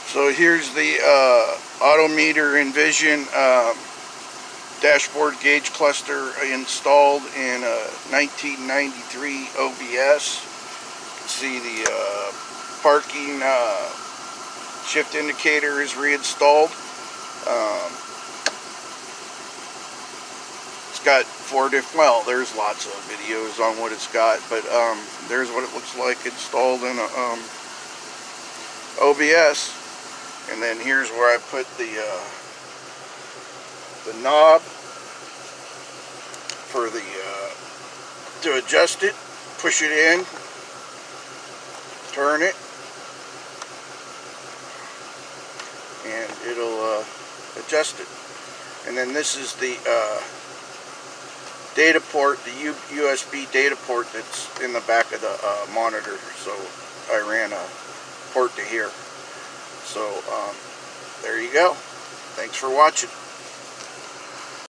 So here's the AutoMeter InVision dashboard gauge cluster installed in a 1993 OBS. You can see the parking shift indicator is reinstalled. It's got well, there's lots of videos on what it's got, but there's what it looks like installed in a OBS. And then here's where I put the knob for the to adjust it. Push it in, turn it, and it'll adjust it. And then this is the data port, the USB data port that's in the back of the monitor. So I ran a port to here. So there you go. Thanks for watching.